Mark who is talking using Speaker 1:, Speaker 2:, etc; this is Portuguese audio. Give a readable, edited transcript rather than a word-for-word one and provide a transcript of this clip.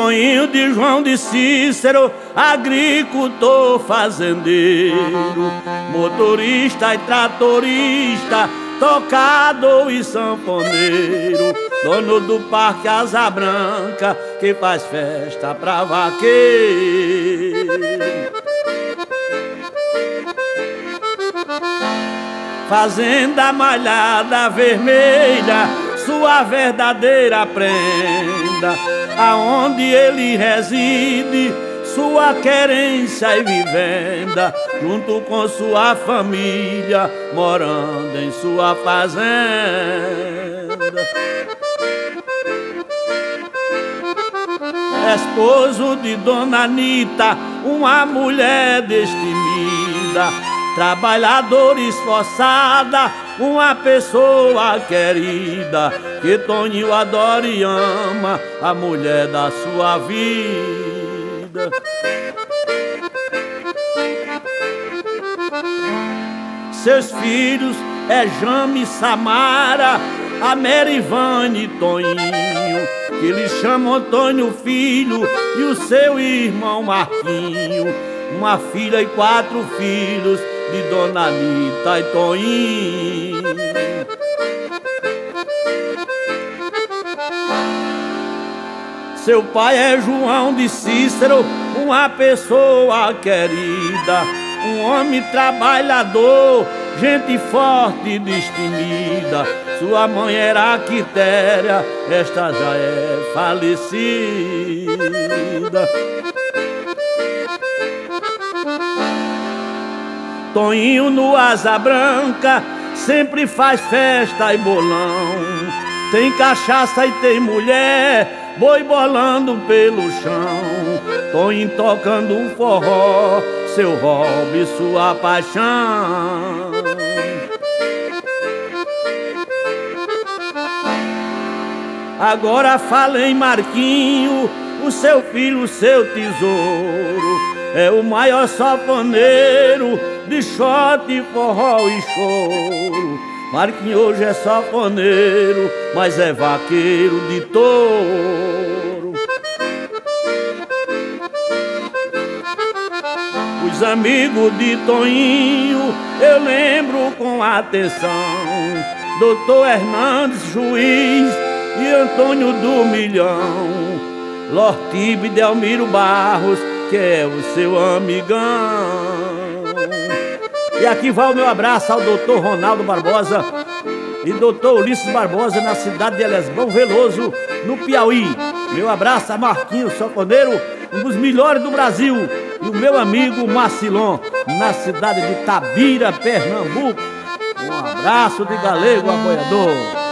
Speaker 1: Toninho de João de Cícero, agricultor, fazendeiro, motorista e tratorista, tocador e sanfoneiro, dono do Parque Asa Branca, que faz festa pra vaqueiro. Fazenda Malhada Vermelha, sua verdadeira prenda, aonde ele reside, sua querência e vivenda, junto com sua família, morando em sua fazenda. Esposo de Dona Anita, uma mulher destemida, trabalhadora esforçada, uma pessoa querida, que Toninho adora e ama, a mulher da sua vida. Seus filhos é Jame e Samara, a Merivane e Toninho, que lhe chamam Antônio Filho, e o seu irmão Marquinho, uma filha e 4 filhos de Dona Anita e Toninho. Seu pai é João de Cícero, uma pessoa querida, um homem trabalhador, gente forte e destemida. Sua mãe era Quitéria, esta já é falecida. Toninho no Asa Branca sempre faz festa e bolão, tem cachaça e tem mulher, boi bolando pelo chão. Toninho tocando um forró, seu hobby, sua paixão. Agora fala em Marquinho, o seu filho, o seu tesouro, é o maior sanfoneiro de shot, forró e choro. Marquinho hoje é sanfoneiro, mas é vaqueiro de touro. Os amigos de Toninho eu lembro com atenção, Doutor Hernandes, juiz, e Antônio do Milhão, Lortibe, Delmiro Barros, que é o seu amigão. E aqui vai o meu abraço ao doutor Ronaldo Barbosa e doutor Ulisses Barbosa, na cidade de Elesbão Veloso, no Piauí. Meu abraço a Marquinhos, sanfoneiro, um dos melhores do Brasil. E o meu amigo Marcilon, na cidade de Tabira, Pernambuco. Um abraço de galego aboiador.